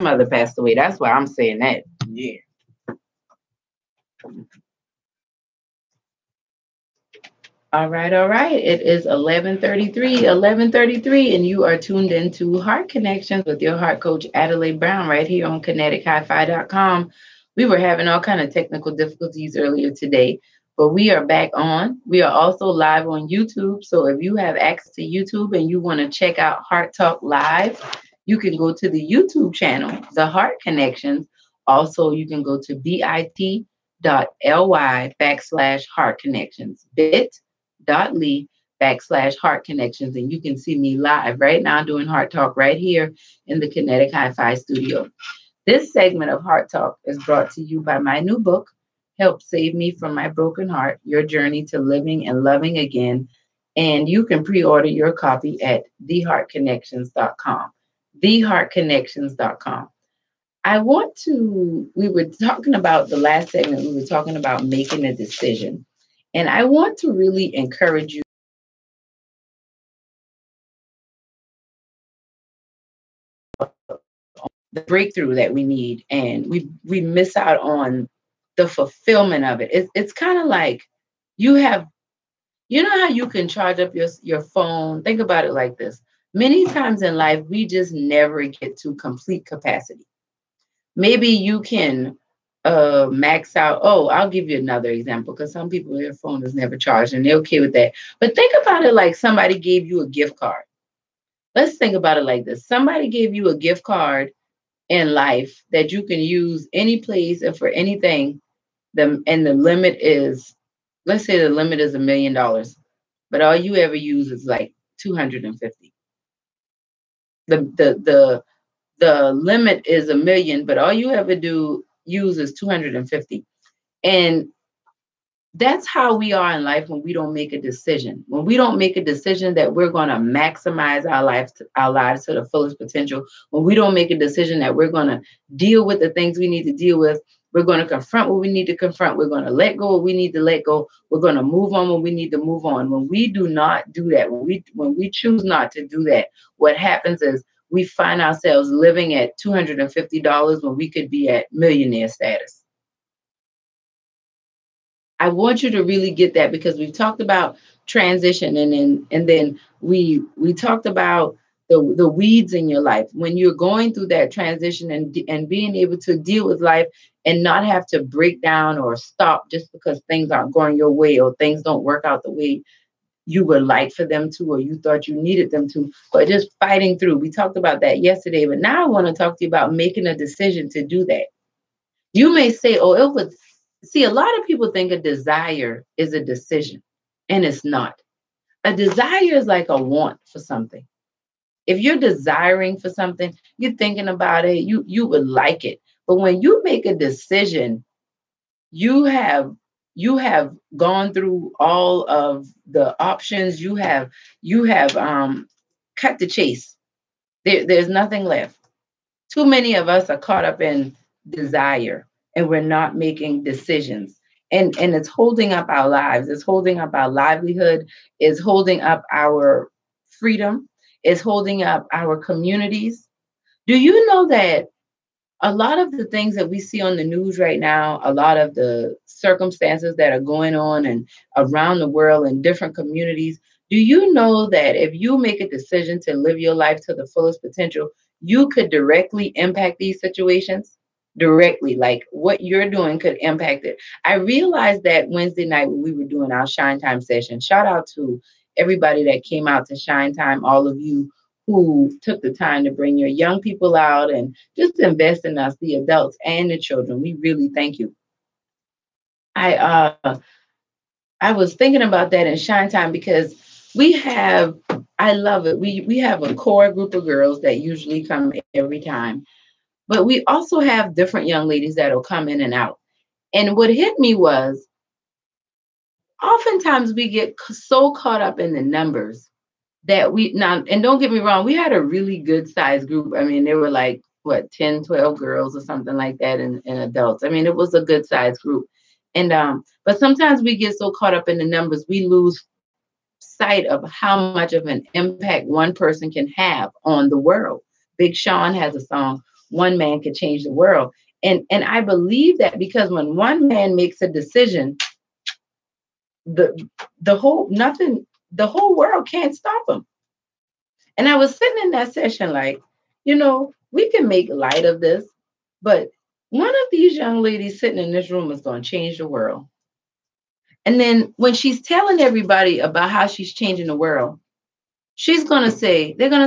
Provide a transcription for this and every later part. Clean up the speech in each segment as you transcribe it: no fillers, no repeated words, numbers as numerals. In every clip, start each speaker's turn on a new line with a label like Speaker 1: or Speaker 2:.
Speaker 1: mother passed away. That's why I'm saying that. Yeah. All right, all right. It is 11:33, and you are tuned into Heart Connections with your heart coach, Adelai Brown, right here on KineticHiFi.com. We were having all kind of technical difficulties earlier today, but we are back on. We are also live on YouTube, so if you have access to YouTube and you want to check out Heart Talk Live, you can go to the YouTube channel, The Heart Connections. Also, you can go to bit.ly/Heart Connections. bit.ly/Heart Connections, and you can see me live right now doing Heart Talk right here in the Kinetic Hi-Fi studio. This segment of Heart Talk is brought to you by my new book, Help Save Me from My Broken Heart, Your Journey to Living and Loving Again. And you can pre-order your copy at theheartconnections.com. Theheartconnections.com. We were talking about the last segment, we were talking about making a decision. And I want to really encourage you the breakthrough that we need, and we miss out on the fulfillment of it. It's kind of like you have, you know how you can charge up your phone. Think about it like this. Many times in life, we just never get to complete capacity. Maybe you can max out. Oh, I'll give you another example because some people, their phone is never charged and they're okay with that. But think about it like somebody gave you a gift card. Let's think about it like this. Somebody gave you a gift card in life that you can use any place and for anything. And the limit is, let's say the limit is $1 million, but all you ever use is like 250. The limit is 1 million, but all you ever use is 250. And that's how we are in life when we don't make a decision. When we don't make a decision that we're going to maximize our lives to the fullest potential, when we don't make a decision that we're going to deal with the things we need to deal with, we're going to confront what we need to confront, we're going to let go what we need to let go, we're going to move on what we need to move on. When we do not do that, when we choose not to do that, what happens is we find ourselves living at $250 when we could be at millionaire status. I want you to really get that, because we've talked about transition, and then we talked about the weeds in your life. When you're going through that transition and being able to deal with life and not have to break down or stop just because things aren't going your way or things don't work out the way you would like for them to, or you thought you needed them to, but just fighting through. We talked about that yesterday, but now I want to talk to you about making a decision to do that. You may say, oh, it was, see, a lot of people think a desire is a decision, and it's not. A desire is like a want for something. If you're desiring for something, you're thinking about it, you would like it. But when you make a decision, you have gone through all of the options. You have cut the chase. There's nothing left. Too many of us are caught up in desire, and we're not making decisions. And it's holding up our lives. It's holding up our livelihood. It's holding up our freedom. It's holding up our communities. Do you know that a lot of the things that we see on the news right now, a lot of the circumstances that are going on and around the world in different communities, do you know that if you make a decision to live your life to the fullest potential, you could directly impact these situations? Directly, like what you're doing could impact it. I realized that Wednesday night when we were doing our Shine Time session. Shout out to everybody that came out to Shine Time, all of you who took the time to bring your young people out and just invest in us, the adults and the children. We really thank you. I I was thinking about that in Shine Time because we have, I love it. We have a core group of girls that usually come every time, but we also have different young ladies that'll come in and out. And what hit me was oftentimes we get so caught up in the numbers that we now, and don't get me wrong, we had a really good sized group. I mean, there were like what, 10, 12 girls or something like that, and adults. I mean, it was a good sized group. And but sometimes we get so caught up in the numbers, we lose sight of how much of an impact one person can have on the world. Big Sean has a song, one man could change the world. And I believe that because when one man makes a decision, the the whole world can't stop him. And I was sitting in that session like, we can make light of this, but one of these young ladies sitting in this room is going to change the world. And then when she's telling everybody about how she's changing the world, they're going to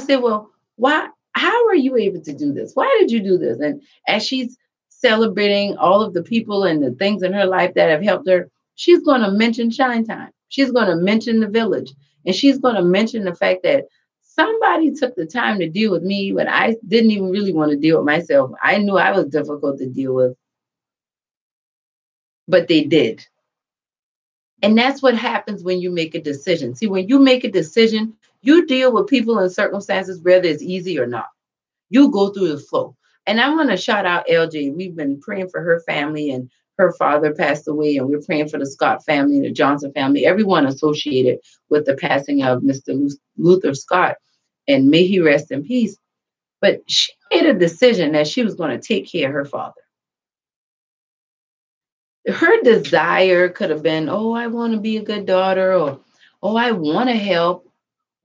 Speaker 1: say, well, why, how are you able to do this? Why did you do this? And as she's celebrating all of the people and the things in her life that have helped her, she's going to mention Shine Time. She's going to mention the village. And she's going to mention the fact that somebody took the time to deal with me when I didn't even really want to deal with myself. I knew I was difficult to deal with, but they did. And that's what happens when you make a decision. See, when you make a decision, you deal with people and circumstances, whether it's easy or not. You go through the flow. And I want to shout out LJ. We've been praying for her family, and her father passed away, and we're praying for the Scott family, the Johnson family, everyone associated with the passing of Mr. Luther Scott. And may he rest in peace. But she made a decision that she was going to take care of her father. Her desire could have been, oh, I want to be a good daughter, or oh, I want to help.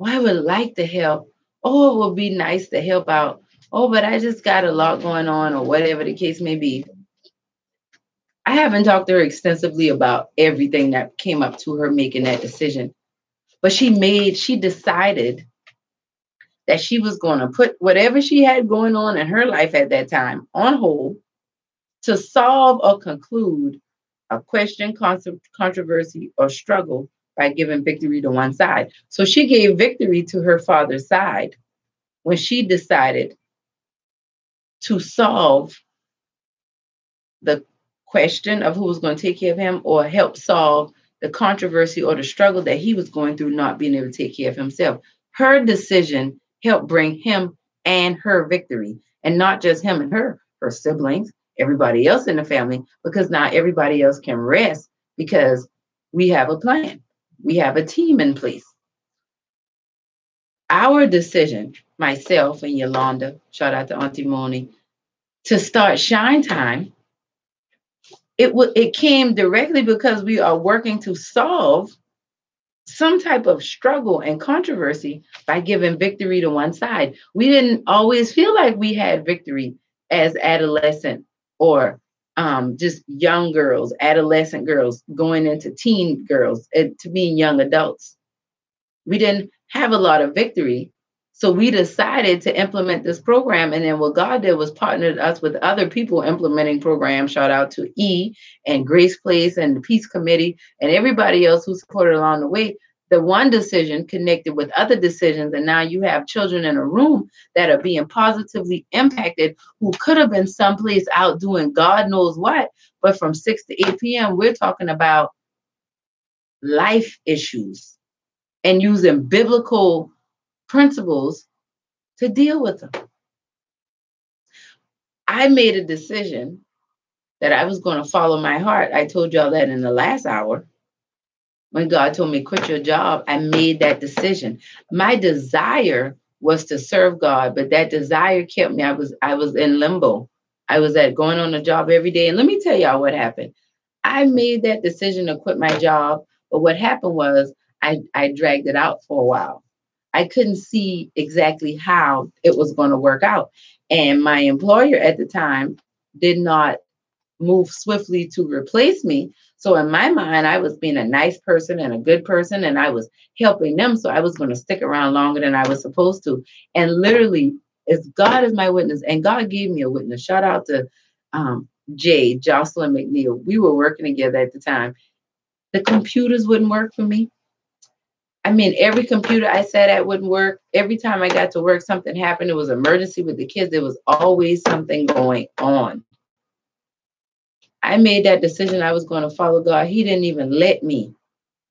Speaker 1: Oh, I would like to help. Oh, it would be nice to help out. Oh, but I just got a lot going on, or whatever the case may be. I haven't talked to her extensively about everything that came up to her making that decision. But she decided that she was going to put whatever she had going on in her life at that time on hold to solve or conclude a question, controversy, or struggle by giving victory to one side. So she gave victory to her father's side when she decided to solve the question of who was going to take care of him or help solve the controversy or the struggle that he was going through not being able to take care of himself. Her decision helped bring him and her victory, and not just him and her siblings, everybody else in the family, because now everybody else can rest because we have a plan. We have a team in place. Our decision, myself and Yolanda, shout out to Auntie Moni, to start Shine Time, it came directly because we are working to solve some type of struggle and controversy by giving victory to one side. We didn't always feel like we had victory as adolescent or just young girls, adolescent girls going into teen girls to being young adults. We didn't have a lot of victory. So we decided to implement this program. And then what God did was partnered us with other people implementing programs. Shout out to E and Grace Place and the Peace Committee and everybody else who supported along the way. The one decision connected with other decisions. And now you have children in a room that are being positively impacted who could have been someplace out doing God knows what. But from 6 to 8 p.m., we're talking about life issues and using biblical principles to deal with them. I made a decision that I was going to follow my heart. I told y'all that in the last hour. When God told me quit your job, I made that decision. My desire was to serve God, but that desire kept me. I was in limbo. I was at going on a job every day. And let me tell y'all what happened. I made that decision to quit my job, but what happened was I dragged it out for a while. I couldn't see exactly how it was going to work out. And my employer at the time did not move swiftly to replace me. So in my mind, I was being a nice person and a good person, and I was helping them. So I was going to stick around longer than I was supposed to. And literally, if God is my witness, and God gave me a witness, shout out to Jay, Jocelyn McNeil. We were working together at the time. The computers wouldn't work for me. I mean, every computer I sat at wouldn't work. Every time I got to work, something happened. It was an emergency with the kids. There was always something going on. I made that decision I was going to follow God. He didn't even let me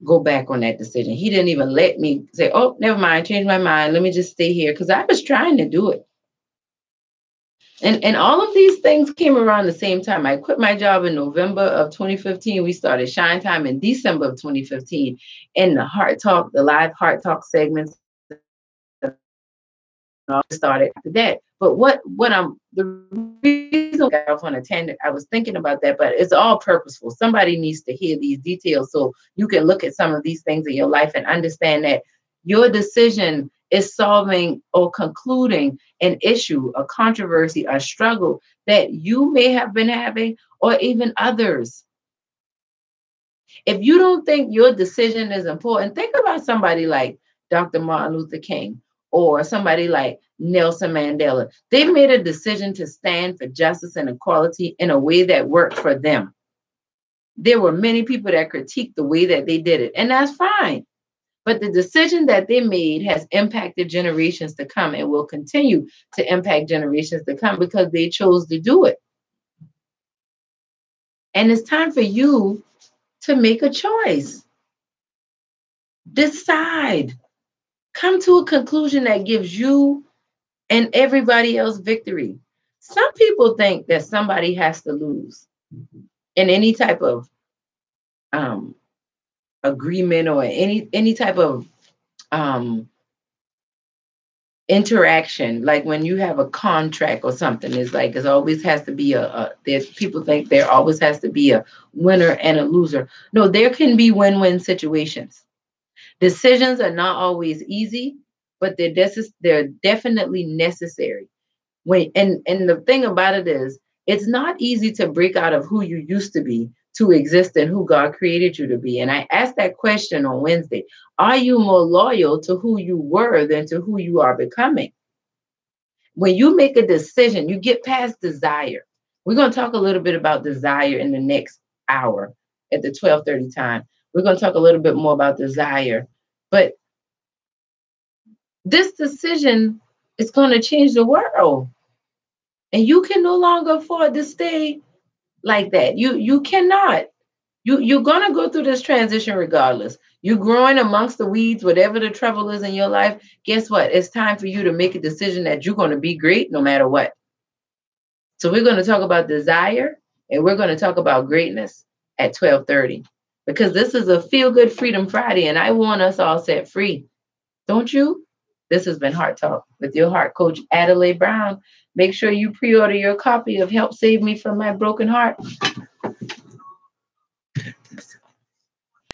Speaker 1: go back on that decision. He didn't even let me say, oh, never mind, change my mind. Let me just stay here because I was trying to do it. And all of these things came around the same time. I quit my job in November of 2015. We started Shine Time in December of 2015. And the Heart Talk, the live Heart Talk segments started after that. But what I'm the reason I got off on a tangent, I was thinking about that, but it's all purposeful. Somebody needs to hear these details so you can look at some of these things in your life and understand that your decision is solving or concluding an issue, a controversy, a struggle that you may have been having, or even others. If you don't think your decision is important, think about somebody like Dr. Martin Luther King or somebody like Nelson Mandela. They made a decision to stand for justice and equality in a way that worked for them. There were many people that critiqued the way that they did it, and that's fine. But the decision that they made has impacted generations to come and will continue to impact generations to come because they chose to do it. And it's time for you to make a choice. Decide. Come to a conclusion that gives you and everybody else victory. Some people think that somebody has to lose in any type of um, agreement or any type of um, interaction. Like when you have a contract or something, it's like it always has to be there's people think there always has to be a winner and a loser. No, there can be win-win situations. Decisions are not always easy, but they're definitely necessary. And the thing about it is, it's not easy to break out of who you used to be to exist and who God created you to be. And I asked that question on Wednesday. Are you more loyal to who you were than to who you are becoming? When you make a decision, you get past desire. We're going to talk a little bit about desire in the next hour at the 12:30 time. We're going to talk a little bit more about desire. But this decision is going to change the world. And you can no longer afford to stay like that. You cannot. You're gonna go through this transition regardless. You're growing amongst the weeds, whatever the trouble is in your life. Guess what? It's time for you to make a decision that you're gonna be great no matter what. So we're gonna talk about desire and we're gonna talk about greatness at 12:30. Because this is a feel good Freedom Friday, and I want us all set free. Don't you? This has been Heart Talk with your heart coach, Adelai Brown. Make sure you pre order your copy of Help Save Me from My Broken Heart.